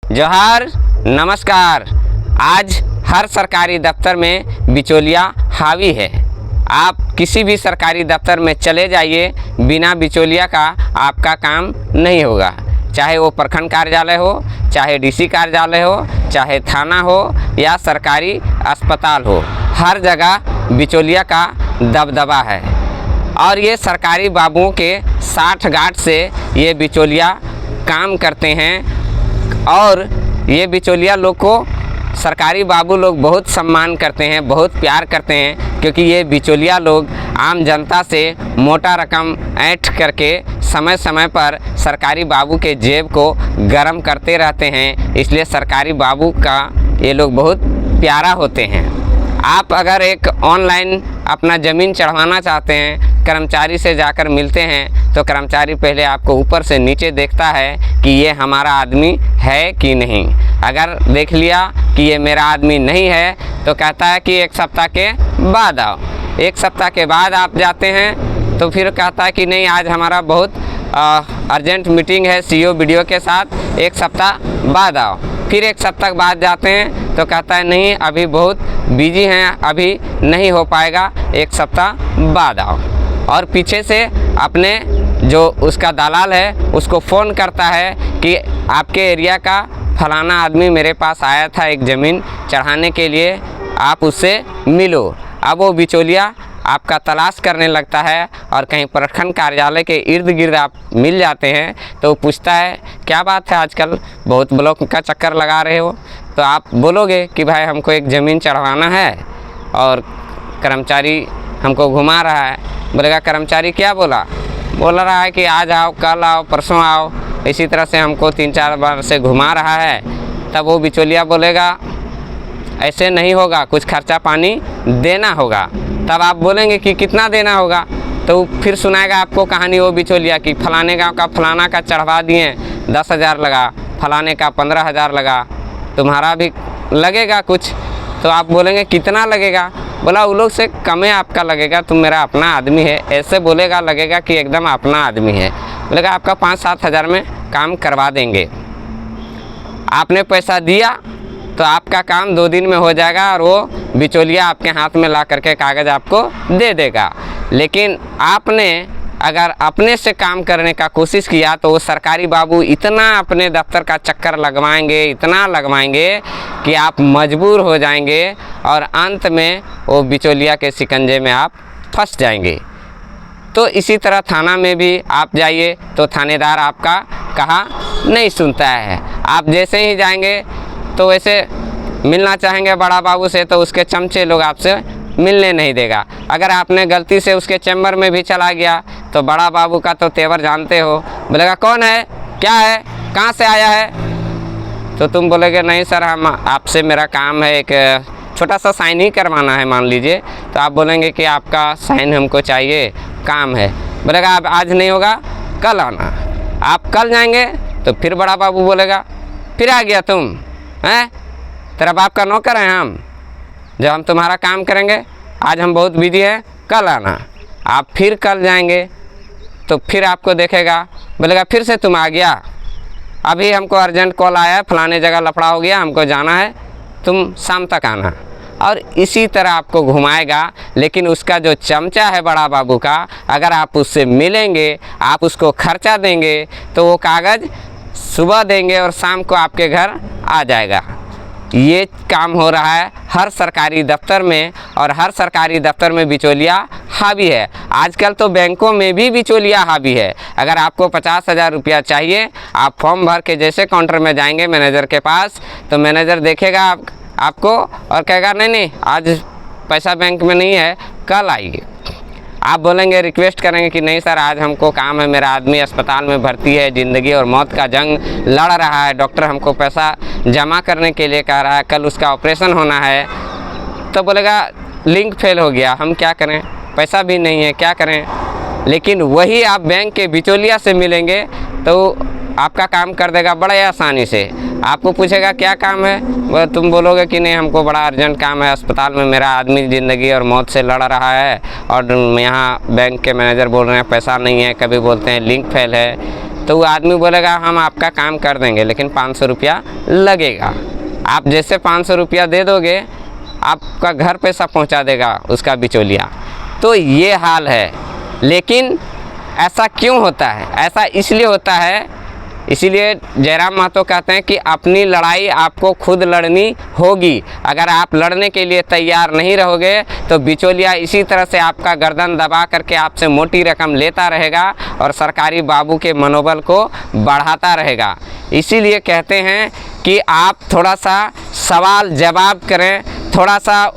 जोहार, नमस्कार। आज हर सरकारी दफ्तर में बिचौलिया हावी है। आप किसी भी सरकारी दफ्तर में चले जाइए, बिना बिचौलिया का आपका काम नहीं होगा। चाहे वो प्रखंड कार्यालय हो, चाहे डीसी कार्यालय हो, चाहे थाना हो या सरकारी अस्पताल हो, हर जगह बिचौलिया का दबदबा है। और ये सरकारी बाबुओं के साठ गांठ से ये बिचौलिया काम करते हैं और ये बिचौलिया लोग को सरकारी बाबू लोग बहुत सम्मान करते हैं, बहुत प्यार करते हैं, क्योंकि ये बिचौलिया लोग आम जनता से मोटा रकम ऐंठ करके समय समय पर सरकारी बाबू के जेब को गर्म करते रहते हैं। इसलिए सरकारी बाबू का ये लोग बहुत प्यारा होते हैं। आप अगर एक ऑनलाइन अपना ज़मीन चढ़वाना चाहते हैं, कर्मचारी से जाकर मिलते हैं, तो कर्मचारी पहले आपको ऊपर से नीचे देखता है कि ये हमारा आदमी है कि नहीं। अगर देख लिया कि ये मेरा आदमी नहीं है तो कहता है कि एक सप्ताह के बाद आओ। एक सप्ताह के बाद आप जाते हैं तो फिर कहता है कि नहीं, आज हमारा बहुत अर्जेंट मीटिंग है सीईओ बीडीओ के साथ, एक सप्ताह बाद आओ। फिर एक सप्ताह बाद जाते हैं तो कहता है नहीं, अभी बहुत बिजी हैं, अभी नहीं हो पाएगा, एक सप्ताह बाद आओ। और पीछे से अपने जो उसका दलाल है उसको फ़ोन करता है कि आपके एरिया का फलाना आदमी मेरे पास आया था एक ज़मीन चढ़ाने के लिए, आप उससे मिलो। अब वो बिचौलिया आपका तलाश करने लगता है और कहीं प्रखंड कार्यालय के इर्द गिर्द आप मिल जाते हैं तो पूछता है क्या बात है, आजकल बहुत ब्लॉक का चक्कर लगा रहे हो। तो आप बोलोगे कि भाई हमको एक ज़मीन चढ़वाना है और कर्मचारी हमको घुमा रहा है। बोलेगा कर्मचारी क्या बोल रहा है कि आज आओ, कल आओ, परसों आओ, इसी तरह से हमको 3-4 बार से घुमा रहा है। तब वो बिचौलिया बोलेगा ऐसे नहीं होगा, कुछ खर्चा पानी देना होगा। तब आप बोलेंगे कि कितना देना होगा, तो फिर सुनाएगा आपको कहानी वो बिचौलिया की फलाने गांव का फलाना का चढ़वा दिए 10,000 लगा, फलाने का 15,000 लगा, तुम्हारा भी लगेगा कुछ। तो आप बोलेंगे कितना लगेगा, बोला वो लोग से कम आपका लगेगा, तुम मेरा अपना आदमी है, ऐसे बोलेगा, लगेगा कि एकदम अपना आदमी है। बोलेगा आपका 5-7 हज़ार में काम करवा देंगे। आपने पैसा दिया तो आपका काम 2 दिन में हो जाएगा और वो बिचौलिया आपके हाथ में ला करके कागज़ आपको दे देगा। लेकिन आपने अगर अपने से काम करने का कोशिश किया तो वो सरकारी बाबू इतना अपने दफ्तर का चक्कर लगवाएंगे, इतना लगवाएंगे कि आप मजबूर हो जाएंगे और अंत में वो बिचौलिया के शिकंजे में आप फंस जाएंगे। तो इसी तरह थाना में भी आप जाइए तो थानेदार आपका कहा नहीं सुनता है। आप जैसे ही जाएंगे तो वैसे मिलना चाहेंगे बड़ा बाबू से तो उसके चमचे लोग आपसे मिलने नहीं देगा। अगर आपने गलती से उसके चैम्बर में भी चला गया तो बड़ा बाबू का तो तेवर जानते हो, बोलेगा कौन है, क्या है, कहाँ से आया है। तो तुम बोलोगे नहीं सर, हम आपसे मेरा काम है, एक छोटा सा साइन ही करवाना है मान लीजिए। तो आप बोलेंगे कि आपका साइन हमको चाहिए, काम है। बोलेगा अब आज नहीं होगा, कल आना। आप कल जाएंगे तो फिर बड़ा बाबू बोलेगा फिर आ गया तुम हैं, तेरा बाप का नौकर हैं हम, जब हम तुम्हारा काम करेंगे, आज हम बहुत बिजी हैं, कल आना। आप फिर कल जाएंगे तो फिर आपको देखेगा, बोलेगा फिर से तुम आ गया, अभी हमको अर्जेंट कॉल आया है, फलाने जगह लफड़ा हो गया, हमको जाना है, तुम शाम तक आना। और इसी तरह आपको घुमाएगा। लेकिन उसका जो चमचा है बड़ा बाबू का, अगर आप उससे मिलेंगे, आप उसको खर्चा देंगे तो वो कागज़ सुबह देंगे और शाम को आपके घर आ जाएगा। ये काम हो रहा है हर सरकारी दफ्तर में और हर सरकारी दफ्तर में बिचौलिया हावी है। आजकल तो बैंकों में भी बिचौलिया हावी है। अगर आपको 50,000 रुपया चाहिए, आप फॉर्म भर के जैसे काउंटर में जाएंगे मैनेजर के पास, तो मैनेजर देखेगा आपको और कहेगा नहीं, आज पैसा बैंक में नहीं है, कल आइए। आप बोलेंगे, रिक्वेस्ट करेंगे कि नहीं सर, आज हमको काम है, मेरा आदमी अस्पताल में भर्ती है, ज़िंदगी और मौत का जंग लड़ रहा है, डॉक्टर हमको पैसा जमा करने के लिए कह रहा है, कल उसका ऑपरेशन होना है। तो बोलेगा लिंक फेल हो गया, हम क्या करें, पैसा भी नहीं है, क्या करें। लेकिन वही आप बैंक के बिचौलिया से मिलेंगे तो आपका काम कर देगा बड़े आसानी से। आपको पूछेगा क्या काम है, तुम बोलोगे कि नहीं हमको बड़ा अर्जेंट काम है, अस्पताल में मेरा आदमी ज़िंदगी और मौत से लड़ रहा है और यहाँ बैंक के मैनेजर बोल रहे हैं पैसा नहीं है, कभी बोलते हैं लिंक फेल है। तो वो आदमी बोलेगा हम आपका काम कर देंगे लेकिन 500 रुपया लगेगा। आप जैसे 500 रुपया दे दोगे आपका घर पे सब पहुंचा देगा उसका बिचौलिया। तो ये हाल है। लेकिन ऐसा क्यों होता है? ऐसा इसलिए होता है, इसीलिए जयराम महतो कहते हैं कि अपनी लड़ाई आपको खुद लड़नी होगी। अगर आप लड़ने के लिए तैयार नहीं रहोगे तो बिचौलिया इसी तरह से आपका गर्दन दबा करके आपसे मोटी रकम लेता रहेगा और सरकारी बाबू के मनोबल को बढ़ाता रहेगा। इसीलिए कहते हैं कि आप थोड़ा सा सवाल जवाब करें, थोड़ा सा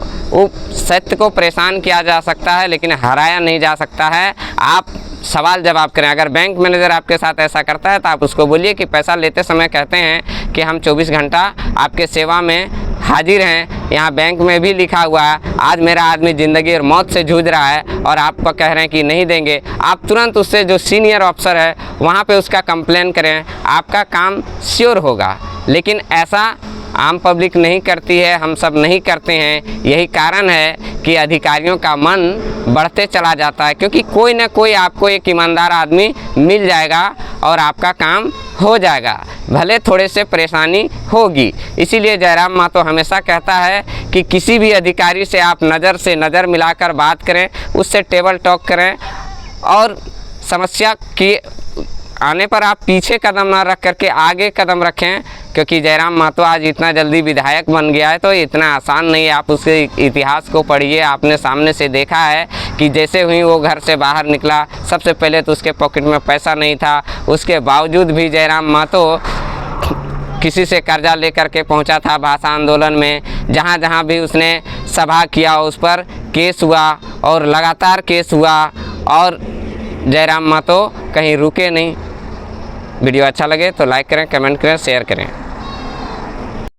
सत्य को परेशान किया जा सकता है लेकिन हराया नहीं जा सकता है। आप सवाल जवाब करें। अगर बैंक मैनेजर आपके साथ ऐसा करता है तो आप उसको बोलिए कि पैसा लेते समय कहते हैं कि हम 24 घंटा आपके सेवा में हाजिर हैं, यहाँ बैंक में भी लिखा हुआ है, आज मेरा आदमी ज़िंदगी और मौत से जूझ रहा है और आप कह रहे हैं कि नहीं देंगे। आप तुरंत उससे जो सीनियर ऑफिसर है वहाँ पे उसका कंप्लेन करें, आपका काम श्योर होगा। लेकिन ऐसा आम पब्लिक नहीं करती है, हम सब नहीं करते हैं। यही कारण है कि अधिकारियों का मन बढ़ते चला जाता है, क्योंकि कोई ना कोई आपको एक ईमानदार आदमी मिल जाएगा और आपका काम हो जाएगा, भले थोड़े से परेशानी होगी। इसीलिए जयराम महतो हमेशा कहता है कि किसी भी अधिकारी से आप नज़र से नज़र मिलाकर बात करें, उससे टेबल टॉक करें और समस्या की आने पर आप पीछे कदम ना रख करके आगे कदम रखें। क्योंकि जयराम महतो आज इतना जल्दी विधायक बन गया है तो इतना आसान नहीं है। आप उसके इतिहास को पढ़िए, आपने सामने से देखा है कि जैसे हुई वो घर से बाहर निकला, सबसे पहले तो उसके पॉकेट में पैसा नहीं था, उसके बावजूद भी जयराम महतो किसी से कर्जा लेकर के पहुंचा था भाषा आंदोलन में। जहां जहां भी उसने सभा किया उस पर केस हुआ और लगातार केस हुआ और जयराम महतो कहीं रुके नहीं। वीडियो अच्छा लगे तो लाइक करें, कमेंट करें, शेयर करें।